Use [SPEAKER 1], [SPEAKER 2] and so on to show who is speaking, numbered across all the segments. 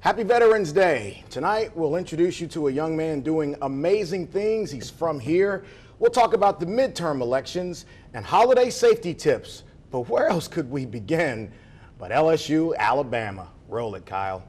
[SPEAKER 1] Happy Veterans Day. Tonight, we'll introduce you to a young man doing amazing things. He's from here. We'll talk about the midterm elections and holiday safety tips. But where else could we begin but LSU, Alabama? Roll it, Kyle.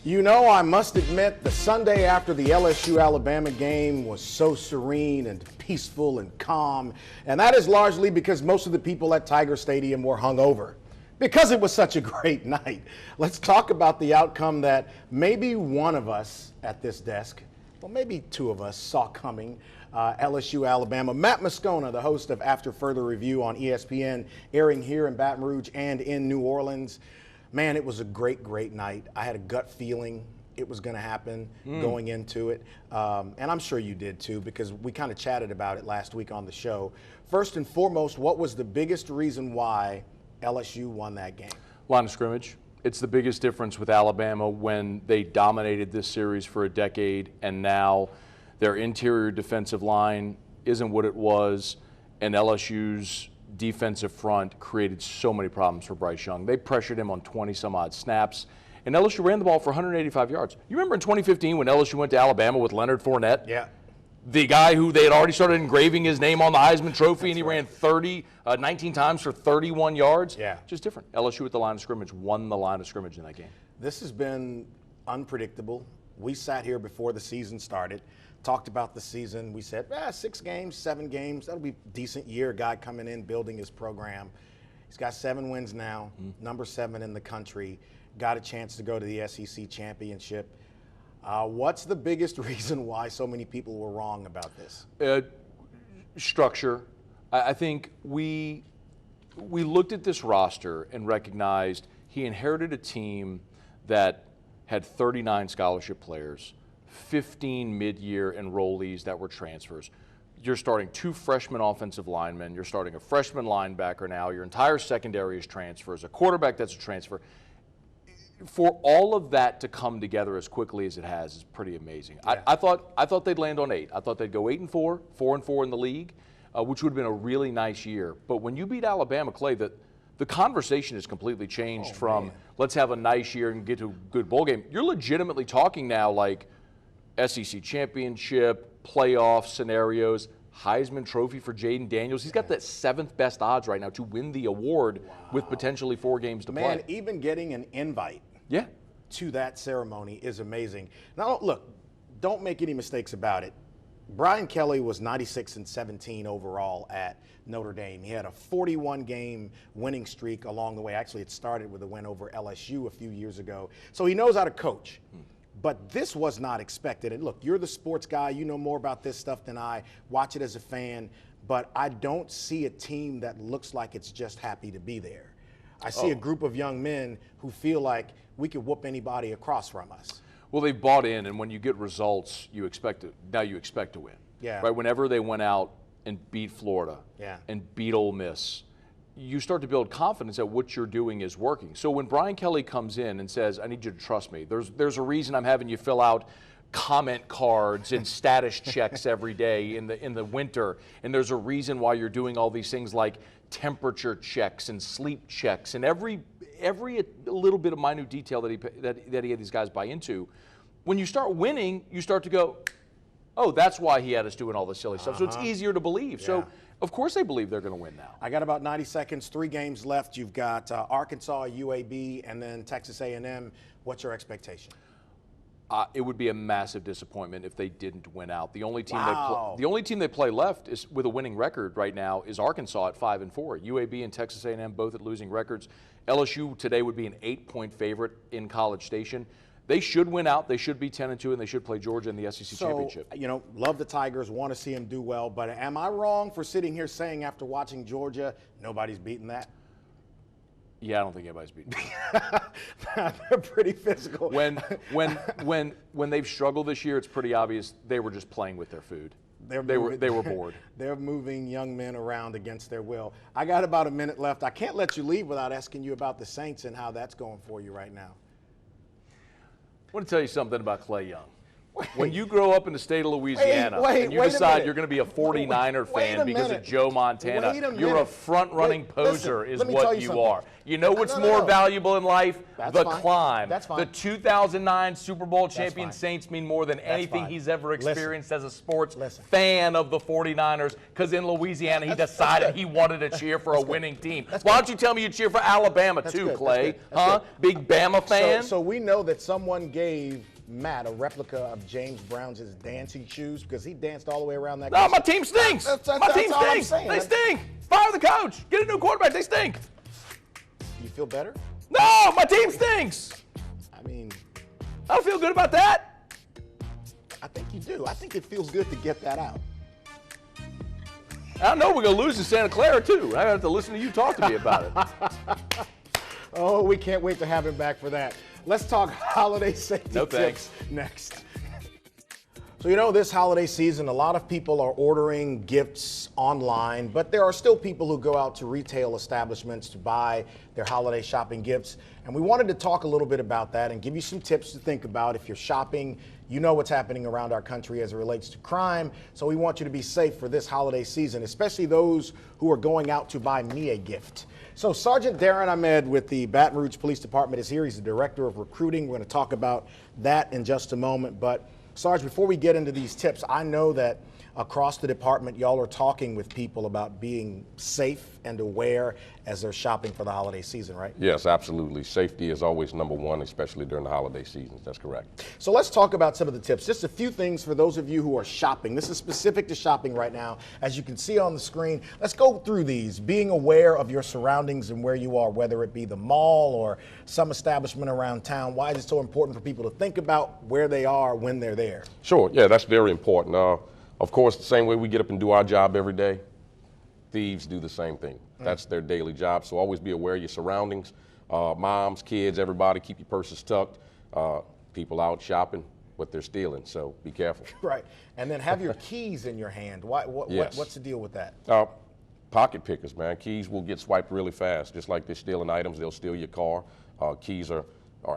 [SPEAKER 1] You know, I must admit, the Sunday after the LSU-Alabama game was so serene and peaceful and calm, and that is largely because most of the people at Tiger Stadium were hungover. Because it was such a great night, let's talk about the outcome that maybe one of us at this desk, well, maybe two of us, saw coming. LSU-Alabama. Matt Moscona, the host of After Further Review on ESPN, airing here in Baton Rouge and in New Orleans. Man, it was a great, great night. I had a gut feeling it was going to happen going into it. And I'm sure you did too, because we kind of chatted about it last week on the show. First and foremost, what was the biggest reason why LSU won that game?
[SPEAKER 2] Line of scrimmage. It's the biggest difference with Alabama when they dominated this series for a decade, and now their interior defensive line isn't what it was, and LSU's defensive front created so many problems for Bryce Young. They pressured him on 20-some-odd snaps, and LSU ran the ball for 185 yards. You remember in 2015 when LSU went to Alabama with Leonard Fournette?
[SPEAKER 1] Yeah.
[SPEAKER 2] The guy who they had already started engraving his name on the Heisman Trophy, and he ran 19 times for 31 yards.
[SPEAKER 1] Yeah.
[SPEAKER 2] Just different. LSU at the line of scrimmage won the line of scrimmage in that game.
[SPEAKER 1] This has been unpredictable. We sat here before the season started, talked about the season. We said, 6 games, 7 games. That'll be a decent year. Guy coming in, building his program. He's got 7 wins now, number 7 in the country. Got a chance to go to the SEC championship. What's the biggest reason why so many people were wrong about this?
[SPEAKER 2] Structure. I think we looked at this roster and recognized he inherited a team that had 39 scholarship players, 15 mid-year enrollees that were transfers. You're starting 2 freshman offensive linemen. You're starting a freshman linebacker now. Your entire secondary is transfers. A quarterback that's a transfer. For all of that to come together as quickly as it has is pretty amazing. Yeah. I thought they'd land on 8. I thought they'd go 8-4, 4-4 in the league, which would have been a really nice year. But when you beat Alabama, Clay, the conversation has completely changed from let's have a nice year and get to a good bowl game. You're legitimately talking now like SEC championship, playoff scenarios, Heisman Trophy for Jaden Daniels. He's got the 7th best odds right now to win the award with potentially 4 games to play.
[SPEAKER 1] Man, even getting an invite to that ceremony is amazing. Now, look, don't make any mistakes about it. Brian Kelly was 96-17 overall at Notre Dame. He had a 41-game winning streak along the way. Actually, it started with a win over LSU a few years ago. So he knows how to coach. But this was not expected. And look, you're the sports guy. You know more about this stuff than I. Watch it as a fan. But I don't see a team that looks like it's just happy to be there. I see a group of young men who feel like we could whoop anybody across from us.
[SPEAKER 2] Well, they've bought in, and when you get results, you expect to win.
[SPEAKER 1] Yeah.
[SPEAKER 2] Right. Whenever they went out and beat Florida and beat Ole Miss, you start to build confidence that what you're doing is working. So when Brian Kelly comes in and says, I need you to trust me, there's a reason I'm having you fill out comment cards and status checks every day in the winter, and there's a reason why you're doing all these things like temperature checks and sleep checks and every little bit of minute detail that he had these guys buy into. When you start winning, you start to go, oh, that's why he had us doing all this silly stuff. So it's easier to believe. So of course they believe they're going to win now.
[SPEAKER 1] I got about 90 seconds, 3 games left. You've got Arkansas, UAB, and then Texas A&M. What's your expectation?
[SPEAKER 2] It would be a massive disappointment if they didn't win out. The only team they play left is with a winning record right now is Arkansas at 5-4. UAB and Texas A&M both at losing records. LSU today would be an 8-point favorite in College Station. They should win out. They should be 10-2, and they should play Georgia in the SEC championship.
[SPEAKER 1] You know, love the Tigers, want to see them do well. But am I wrong for sitting here saying after watching Georgia, nobody's beaten that?
[SPEAKER 2] Yeah, I don't think anybody's beaten.
[SPEAKER 1] They're pretty physical.
[SPEAKER 2] When they've struggled this year, it's pretty obvious they were just playing with their food. They were bored.
[SPEAKER 1] They're moving young men around against their will. I got about a minute left. I can't let you leave without asking you about the Saints and how that's going for you right now.
[SPEAKER 2] I want to tell you something about Clay Young. When you grow up in the state of Louisiana and you
[SPEAKER 1] wait
[SPEAKER 2] decide you're going to be a 49er fan because of Joe Montana, you're a front-running poser is what you are. You know what's more valuable in life? The climb.
[SPEAKER 1] That's fine.
[SPEAKER 2] The 2009 Super Bowl champion Saints mean more than anything he's ever experienced as a sports fan of the 49ers, because in Louisiana he decided he wanted to cheer for a winning team. Why don't you tell me you cheer for Alabama too, Clay? Huh? Big Bama fan?
[SPEAKER 1] So we know that someone gave Matt a replica of James Brown's dancing shoes because he danced all the way around that.
[SPEAKER 2] No, my team stinks. My team stinks. They stink. Fire the coach. Get a new quarterback. They stink.
[SPEAKER 1] You feel better?
[SPEAKER 2] No, my team stinks.
[SPEAKER 1] I mean,
[SPEAKER 2] I don't feel good about that.
[SPEAKER 1] I think you do. I think it feels good to get that out.
[SPEAKER 2] I know we're going to lose to Santa Clara, too. I have to listen to you talk to me about it.
[SPEAKER 1] Oh, we can't wait to have him back for that. Let's talk holiday safety tips next. So, you know, this holiday season, a lot of people are ordering gifts online, but there are still people who go out to retail establishments to buy their holiday shopping gifts. And we wanted to talk a little bit about that and give you some tips to think about if you're shopping. You know what's happening around our country as it relates to crime. So we want you to be safe for this holiday season, especially those who are going out to buy me a gift. So Sgt.Darren Ahmed with the Baton Rouge Police Department is here. He's the Director of Recruiting. We're going to talk about that in just a moment. But Sarge, before we get into these tips, I know that across the department, y'all are talking with people about being safe and aware as they're shopping for the holiday season, right?
[SPEAKER 3] Yes, absolutely. Safety is always number one, especially during the holiday seasons. That's correct.
[SPEAKER 1] So let's talk about some of the tips. Just a few things for those of you who are shopping. This is specific to shopping right now. As you can see on the screen, let's go through these. Being aware of your surroundings and where you are, whether it be the mall or some establishment around town. Why is it so important for people to think about where they are when they're there?
[SPEAKER 3] Sure, yeah, that's very important. Of course, the same way we get up and do our job every day, thieves do the same thing. That's their daily job. So always be aware of your surroundings. Moms, kids, everybody, keep your purses tucked. People out shopping, what they're stealing, so be careful.
[SPEAKER 1] Right, and then have your keys in your hand. What's the deal with that?
[SPEAKER 3] Pocket pickers, man. Keys will get swiped really fast. Just like they're stealing items, they'll steal your car. Keys are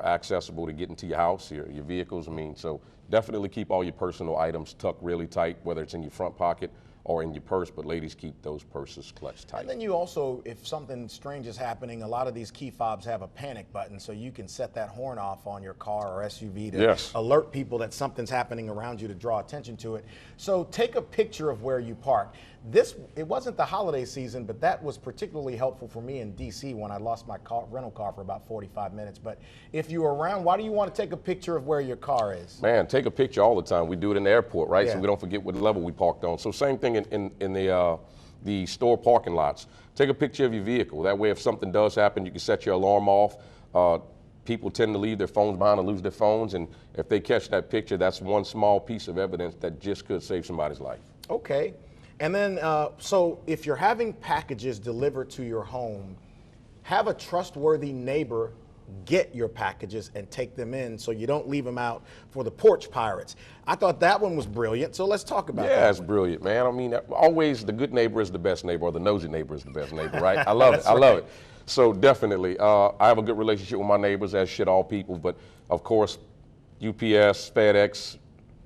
[SPEAKER 3] accessible to get into your house, your vehicles. I mean, so definitely keep all your personal items tucked really tight, whether it's in your front pocket or in your purse, but ladies, keep those purses clutched tight.
[SPEAKER 1] And then you also, if something strange is happening, a lot of these key fobs have a panic button, so you can set that horn off on your car or SUV to alert people that something's happening around you to draw attention to it. So take a picture of where you park. It wasn't the holiday season, but that was particularly helpful for me in DC when I lost my rental car for about 45 minutes. But if you're around, why do you want to take a picture of where your car is?
[SPEAKER 3] Man, take a picture all the time. We do it in the airport, right? So we don't forget what level we parked on. So same thing in the store parking lots. Take a picture of your vehicle. That way, if something does happen, you can set your alarm off. People tend to leave their phones behind and lose their phones. And if they catch that picture, that's one small piece of evidence that just could save somebody's life.
[SPEAKER 1] Okay. And then, so if you're having packages delivered to your home, have a trustworthy neighbor get your packages and take them in so you don't leave them out for the porch pirates. I thought that one was brilliant, so let's talk about that.
[SPEAKER 3] Yeah, it's brilliant, man. I mean, always the good neighbor is the best neighbor, or the nosy neighbor is the best neighbor, right? I love it. I love it. So definitely, I have a good relationship with my neighbors, as should all people, but of course, UPS, FedEx,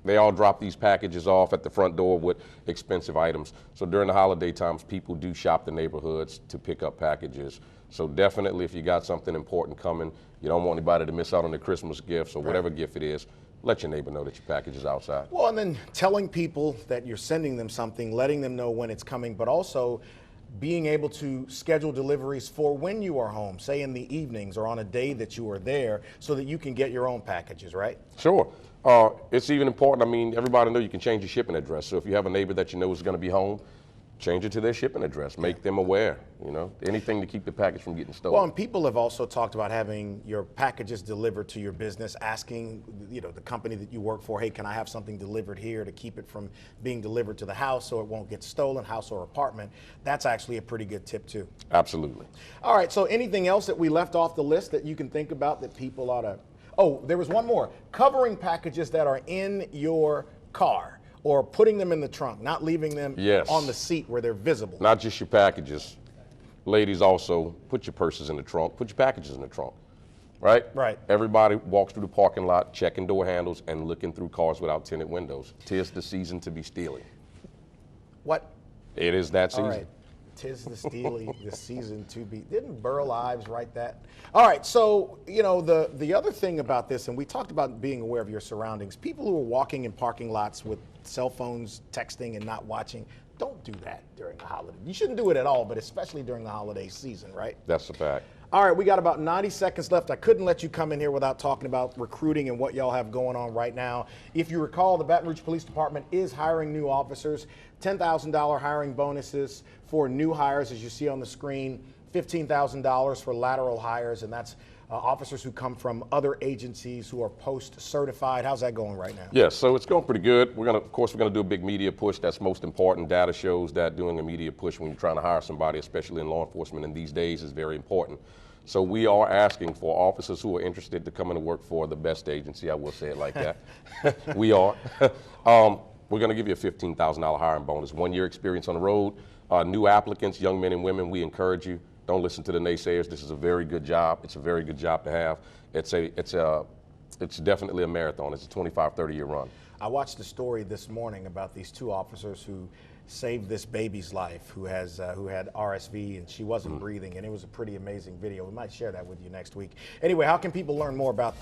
[SPEAKER 3] they all drop these packages off at the front door with expensive items. So during the holiday times, people do shop the neighborhoods to pick up packages. So definitely, if you got something important coming, you don't want anybody to miss out on their Christmas gifts or whatever gift it is, let your neighbor know that your package is outside.
[SPEAKER 1] Well, and then telling people that you're sending them something, letting them know when it's coming, but also being able to schedule deliveries for when you are home, say in the evenings or on a day that you are there, so that you can get your own packages, right?
[SPEAKER 3] Sure. It's even important. I mean, everybody knows you can change your shipping address. So if you have a neighbor that you know is going to be home, change it to their shipping address. Make them aware, you know, anything to keep the package from getting stolen.
[SPEAKER 1] Well, and people have also talked about having your packages delivered to your business, asking, you know, the company that you work for, hey, can I have something delivered here to keep it from being delivered to the house so it won't get stolen, house or apartment. That's actually a pretty good tip too.
[SPEAKER 3] Absolutely.
[SPEAKER 1] All right, so anything else that we left off the list that you can think about that people ought to... Oh, there was one more. Covering packages that are in your car or putting them in the trunk, not leaving them
[SPEAKER 3] Yes.
[SPEAKER 1] on the seat where they're visible.
[SPEAKER 3] Not just your packages. Ladies also, put your purses in the trunk, put your packages in the trunk, right?
[SPEAKER 1] Right.
[SPEAKER 3] Everybody walks through the parking lot, checking door handles and looking through cars without tinted windows. 'Tis the season to be stealing.
[SPEAKER 1] What?
[SPEAKER 3] It is that season.
[SPEAKER 1] All right. 'Tis the season to be. Didn't Burl Ives write that? All right. So, you know, the other thing about this, and we talked about being aware of your surroundings. People who are walking in parking lots with cell phones, texting, and not watching, don't do that during the holiday. You shouldn't do it at all, but especially during the holiday season, right?
[SPEAKER 3] That's a fact.
[SPEAKER 1] All right, we got about 90 seconds left. I couldn't let you come in here without talking about recruiting and what y'all have going on right now. If you recall, the Baton Rouge Police Department is hiring new officers, $10,000 hiring bonuses for new hires, as you see on the screen, $15,000 for lateral hires, and that's officers who come from other agencies who are post-certified. How's that going right now?
[SPEAKER 3] Yes, so it's going pretty good. Of course, we're gonna do a big media push. That's most important. Data shows that doing a media push when you're trying to hire somebody, especially in law enforcement in these days, is very important. So we are asking for officers who are interested to come in and work for the best agency. I will say it like that. We are. We're gonna give you a $15,000 hiring bonus. 1 year experience on the road. New applicants, young men and women, we encourage you. Don't listen to the naysayers. This is a very good job. It's a very good job to have. It's definitely a marathon. It's a 25, 30-year run.
[SPEAKER 1] I watched a story this morning about these two officers who saved this baby's life, who had RSV and she wasn't breathing, and it was a pretty amazing video. We might share that with you next week. Anyway, how can people learn more about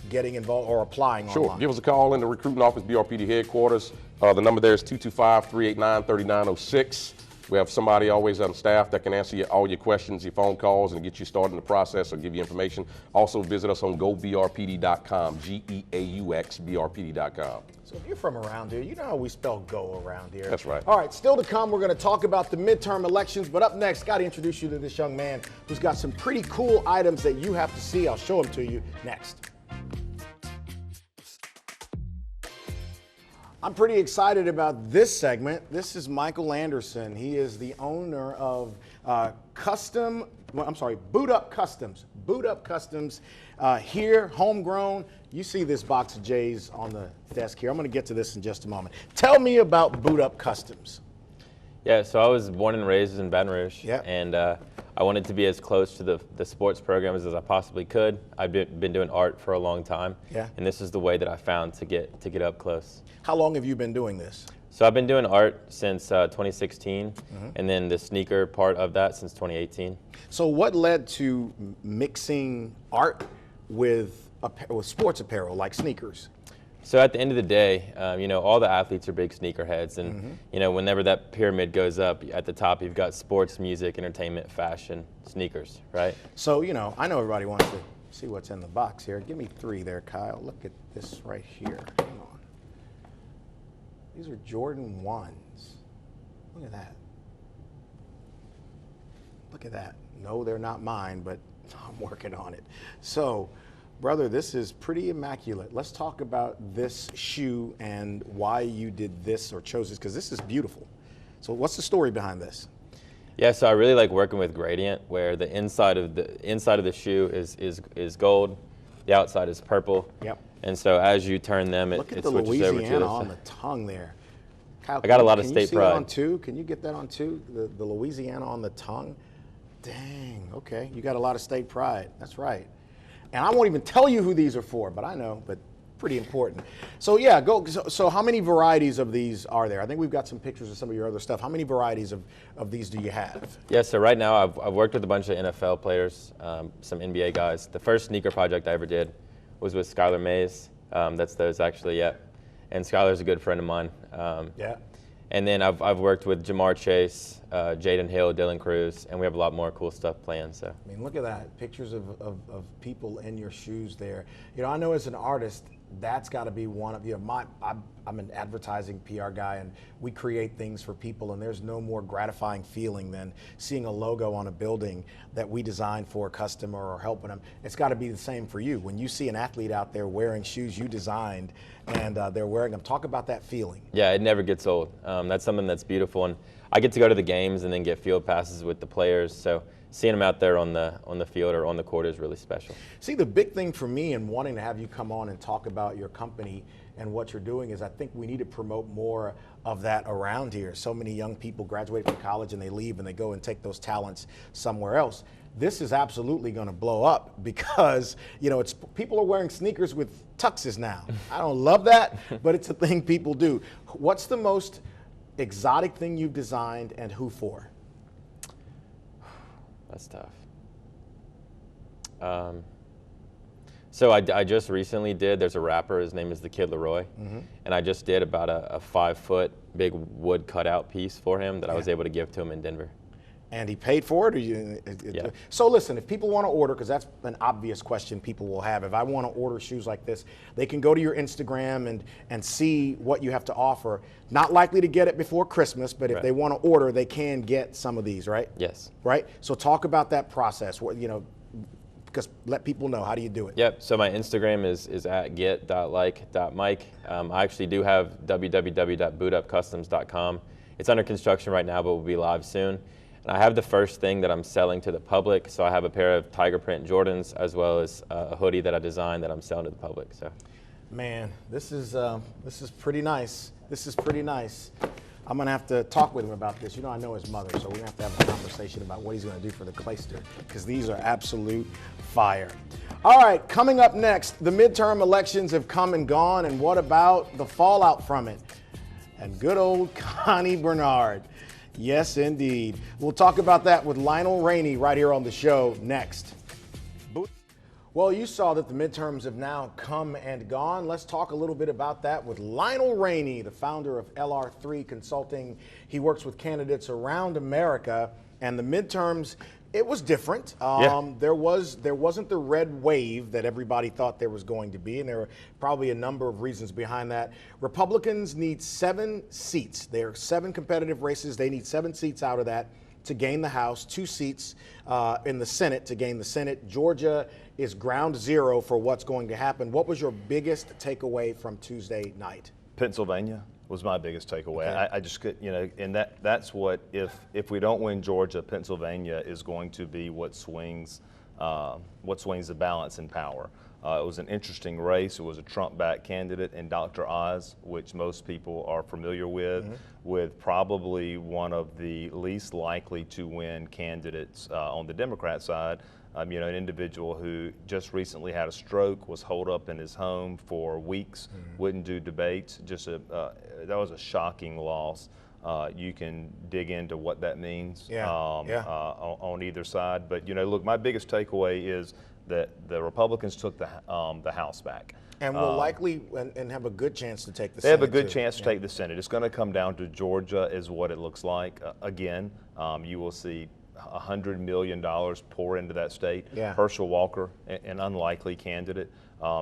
[SPEAKER 1] getting involved or applying
[SPEAKER 3] Sure.
[SPEAKER 1] online?
[SPEAKER 3] Give us a call in the recruiting office, BRPD headquarters. The number there is 225-389-3906. We have somebody always on staff that can answer all your questions, your phone calls, and get you started in the process or give you information. Also visit us on gobrpd.com, G-E-A-U-X, brpd.com.
[SPEAKER 1] So if you're from around here, you know how we spell go around here.
[SPEAKER 3] That's right.
[SPEAKER 1] All right, still to come, we're going to talk about the midterm elections, but up next, got to introduce you to this young man who's got some pretty cool items that you have to see. I'll show them to you next. I'm pretty excited about this segment. This is Michael Anderson. He is the owner of Boot Up Customs. Boot Up Customs here, homegrown. You see this box of J's on the desk here. I'm going to get to this in just a moment. Tell me about Boot Up Customs.
[SPEAKER 4] Yeah, so I was born and raised in Baton Rouge,
[SPEAKER 1] Yeah.
[SPEAKER 4] and I wanted to be as close to the sports programs as I possibly could. I've been doing art for a long time,
[SPEAKER 1] Yeah.
[SPEAKER 4] and this is the way that I found to get up close.
[SPEAKER 1] How long have you been doing this?
[SPEAKER 4] So I've been doing art since 2016, and then the sneaker part of that since 2018.
[SPEAKER 1] So what led to mixing art with sports apparel like sneakers?
[SPEAKER 4] So at the end of the day, all the athletes are big sneakerheads, and whenever that pyramid goes up, at the top you've got sports, music, entertainment, fashion, sneakers, right?
[SPEAKER 1] So, I know everybody wants to see what's in the box here. Give me 3 there, Kyle. Look at this right here. Hang on. These are Jordan 1s. Look at that. Look at that. No, they're not mine, but I'm working on it. So, brother, this is pretty immaculate. Let's talk about this shoe and why you did this or chose this, because this is beautiful. So what's the story behind this?
[SPEAKER 4] Yeah, so I really like working with gradient, where the inside of the shoe is gold, the outside is purple.
[SPEAKER 1] Yep.
[SPEAKER 4] And so as you turn them,
[SPEAKER 1] Look at
[SPEAKER 4] it
[SPEAKER 1] the
[SPEAKER 4] switches over to
[SPEAKER 1] Louisiana
[SPEAKER 4] this.
[SPEAKER 1] on the tongue there. Kyle,
[SPEAKER 4] I got a lot of
[SPEAKER 1] can you
[SPEAKER 4] state
[SPEAKER 1] see
[SPEAKER 4] pride.
[SPEAKER 1] that on 2? Can you get that on 2? The Louisiana on the tongue? Dang, okay. You got a lot of state pride. That's right. And I won't even tell you who these are for, but I know, but pretty important. So yeah, so how many varieties of these are there? I think we've got some pictures of some of your other stuff. How many varieties of these do you have?
[SPEAKER 4] Yeah, so right now I've worked with a bunch of NFL players, some NBA guys. The first sneaker project I ever did was with Skylar Mays. That's those actually, yeah. And Skylar's a good friend of mine.
[SPEAKER 1] Yeah.
[SPEAKER 4] And then I've worked with Jamar Chase, Jaden Hill, Dylan Cruz, and we have a lot more cool stuff planned. So
[SPEAKER 1] I mean, look at that. Pictures of people in your shoes there. I know as an artist, that's got to be one of, I'm an advertising PR guy, and we create things for people, and there's no more gratifying feeling than seeing a logo on a building that we designed for a customer or helping them. It's got to be the same for you. When you see an athlete out there wearing shoes you designed and they're wearing them, talk about that feeling.
[SPEAKER 4] yeah, it never gets old. That's something that's beautiful, and I get to go to the games and then get field passes with the players. So seeing him out there on the field or on the court is really special.
[SPEAKER 1] See, the big thing for me in wanting to have you come on and talk about your company and what you're doing is I think we need to promote more of that around here. So many young people graduate from college and they leave and they go and take those talents somewhere else. This is absolutely going to blow up because, you know, people are wearing sneakers with tuxes now. I don't love that, but it's a thing people do. What's the most exotic thing you've designed and who for?
[SPEAKER 4] That's tough. So I just recently there's a rapper, his name is the Kid Leroy, and I just did about a 5-foot big wood cutout piece for him that I was able to give to him in Denver.
[SPEAKER 1] And he paid for it? Or
[SPEAKER 4] Yeah.
[SPEAKER 1] So listen, if people want to order, because that's an obvious question people will have, if I want to order shoes like this, they can go to your Instagram and see what you have to offer. Not likely to get it before Christmas, but if they want to order, they can get some of these, right?
[SPEAKER 4] Yes.
[SPEAKER 1] Right? So talk about that process, you know, because let people know, how do you do it?
[SPEAKER 4] Yep, so my Instagram is at get.like.mike. I actually do have www.bootupcustoms.com. It's under construction right now, but will be live soon. And I have the first thing that I'm selling to the public. So I have a pair of tiger print Jordans as well as a hoodie that I designed that I'm selling to the public. So,
[SPEAKER 1] man, this is pretty nice. This is pretty nice. I'm gonna have to talk with him about this. You know, I know his mother, so we're gonna have to have a conversation about what he's gonna do for the Clayster, because these are absolute fire. All right, coming up next, the midterm elections have come and gone, and what about the fallout from it? And good old Connie Bernard. Yes, indeed. We'll talk about that with Lionel Rainey right here on the show next. Well, you saw that the midterms have now come and gone. Let's talk a little bit about that with Lionel Rainey, the founder of LR3 Consulting. He works with candidates around America, and the midterms, it was different. There wasn't the red wave that everybody thought there was going to be, and there were probably a number of reasons behind that. Republicans need 7 seats. There are 7 competitive races. They need 7 seats out of that to gain the House, 2 seats in the Senate to gain the Senate. Georgia is ground zero for what's going to happen. What was your biggest takeaway from Tuesday night?
[SPEAKER 5] Pennsylvania was my biggest takeaway.
[SPEAKER 1] Okay.
[SPEAKER 5] I just could, you know, and that's what, if we don't win Georgia, Pennsylvania is going to be what swings the balance in power. It was an interesting race. It was a Trump-backed candidate in Dr. Oz, which most people are familiar with probably one of the least likely to win candidates on the Democrat side. You know, an individual who just recently had a stroke, was holed up in his home for weeks, wouldn't do debates. That was a shocking loss. You can dig into what that means on either side. But, you know, look, my biggest takeaway is that the Republicans took the House back.
[SPEAKER 1] And will likely and have a good chance to take the Senate.
[SPEAKER 5] They have a good chance to take the Senate. It's going to come down to Georgia is what it looks like. Again, you will see $100 million pour into that state. Herschel Walker, an unlikely candidate,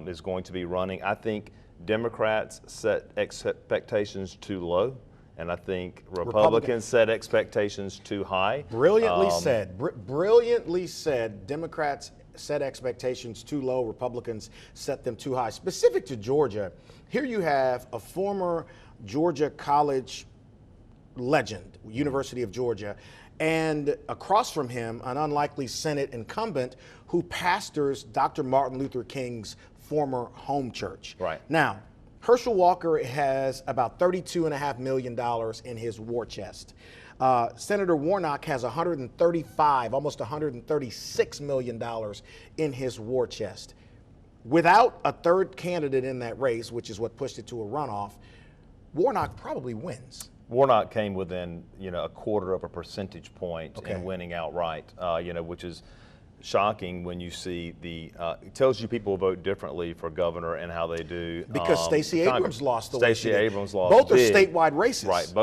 [SPEAKER 5] is going to be running. I think Democrats set expectations too low, and I think Republicans set expectations too high.
[SPEAKER 1] Brilliantly said. Brilliantly said. Democrats set expectations too low. Republicans set them too high. Specific to Georgia, here you have a former Georgia college legend, University of Georgia, and across from him, an unlikely Senate incumbent who pastors Dr. Martin Luther King's former home church.
[SPEAKER 5] Right.
[SPEAKER 1] Now, Herschel Walker has about $32.5 million in his war chest. Senator Warnock has almost $136 million in his war chest. Without a third candidate in that race, which is what pushed it to a runoff, Warnock probably wins.
[SPEAKER 5] Warnock came within, you know, 1/4 of a percentage point in winning outright, you know, which is shocking when you see it tells you people vote differently for governor and how they do.
[SPEAKER 1] Because Stacey Abrams lost the way she did.
[SPEAKER 5] Stacey Abrams lost
[SPEAKER 1] Both
[SPEAKER 5] big.
[SPEAKER 1] are statewide races.
[SPEAKER 5] Right,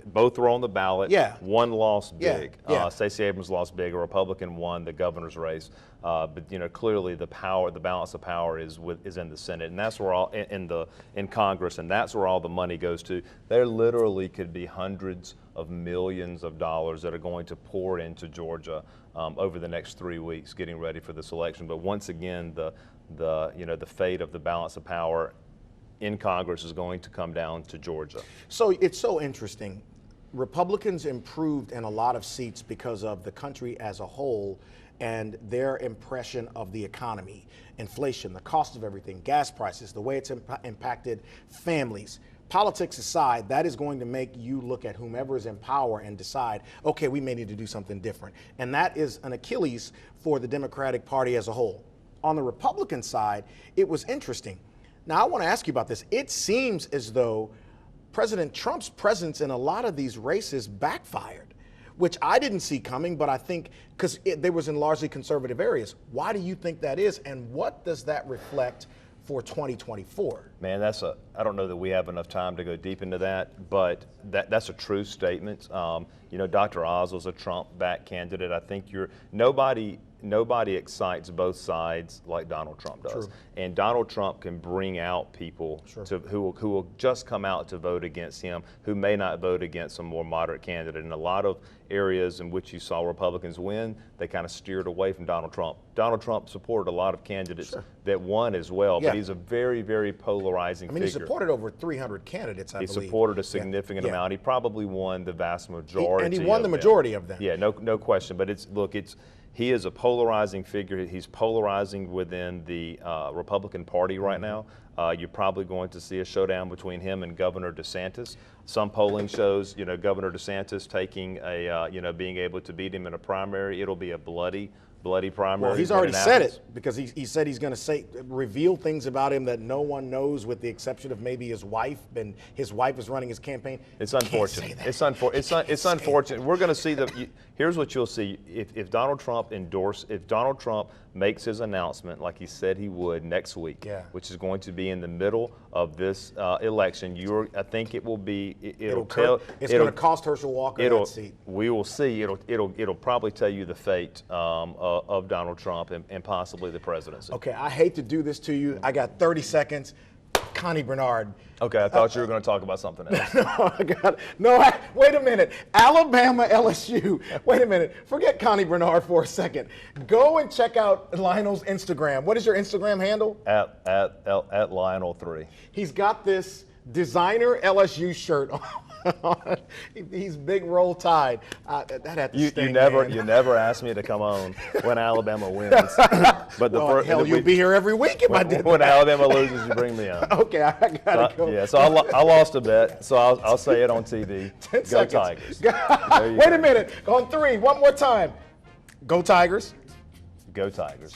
[SPEAKER 5] both were on the ballot. One lost big. Stacey Abrams lost big. A Republican won the governor's race. But you know, clearly the balance of power is in the Senate, and that's where in Congress, and that's where all the money goes to. There literally could be hundreds of millions of dollars that are going to pour into Georgia over the next 3 weeks, getting ready for this election. But once again, the fate of the balance of power in Congress is going to come down to Georgia.
[SPEAKER 1] So it's so interesting. Republicans improved in a lot of seats because of the country as a whole and their impression of the economy, inflation, the cost of everything, gas prices, the way it's impacted families. Politics aside, that is going to make you look at whomever is in power and decide, okay, we may need to do something different. And that is an Achilles for the Democratic Party as a whole. On the Republican side, it was interesting. Now, I want to ask you about this. It seems as though President Trump's presence in a lot of these races backfired, which I didn't see coming, but I think because they was in largely conservative areas. Why do you think that is, and what does that reflect for 2024?
[SPEAKER 5] Man, I don't know that we have enough time to go deep into that, but that's a true statement. You know, Dr. Oz was a Trump-backed candidate. I think nobody excites both sides like Donald Trump does.
[SPEAKER 1] True.
[SPEAKER 5] And Donald Trump can bring out people who will just come out to vote against him, who may not vote against a more moderate candidate. In a lot of areas in which you saw Republicans win, they kind of steered away from Donald Trump. Donald Trump supported a lot of candidates that won as well, but he's a very, very polarizing figure.
[SPEAKER 1] He supported over 300 candidates, I believe.
[SPEAKER 5] He supported a significant amount. He probably won the vast majority.
[SPEAKER 1] And he won the majority of them.
[SPEAKER 5] Yeah, no question. But he is a polarizing figure. He's polarizing within the Republican Party right now. You're probably going to see a showdown between him and Governor DeSantis. Some polling shows, Governor DeSantis taking being able to beat him in a primary. It'll be a bloody primary.
[SPEAKER 1] Well, he's already said it, because he said he's going to reveal things about him that no one knows, with the exception of maybe his wife. And his wife is running his campaign.
[SPEAKER 5] It's unfortunate. It's unfortunate. We're going to see here's what you'll see if Donald Trump makes his announcement like he said he would next week, which is going to be in the middle of this election. I think it will be. It's going to
[SPEAKER 1] cost Herschel Walker that seat.
[SPEAKER 5] We will see. It'll probably tell you the fate of Donald Trump and possibly the presidency.
[SPEAKER 1] Okay, I hate to do this to you. I got 30 seconds. Connie Bernard.
[SPEAKER 5] Okay, I thought you were going to talk about something else.
[SPEAKER 1] Wait a minute. Alabama, LSU. Wait a minute. Forget Connie Bernard for a second. Go and check out Lionel's Instagram. What is your Instagram handle?
[SPEAKER 5] At Lionel3.
[SPEAKER 1] He's got this designer LSU shirt on. He's big roll tide. That had to sting,
[SPEAKER 5] you never asked me to come on when Alabama wins. But
[SPEAKER 1] you'll be here every week if I did.
[SPEAKER 5] When Alabama loses, you bring me on.
[SPEAKER 1] Okay, I gotta go.
[SPEAKER 5] Yeah, so I lost a bet, so I'll say it on TV.
[SPEAKER 1] 10 seconds.
[SPEAKER 5] Tigers.
[SPEAKER 1] Wait a minute. On 3, one more time. Go Tigers.
[SPEAKER 5] Go Tigers.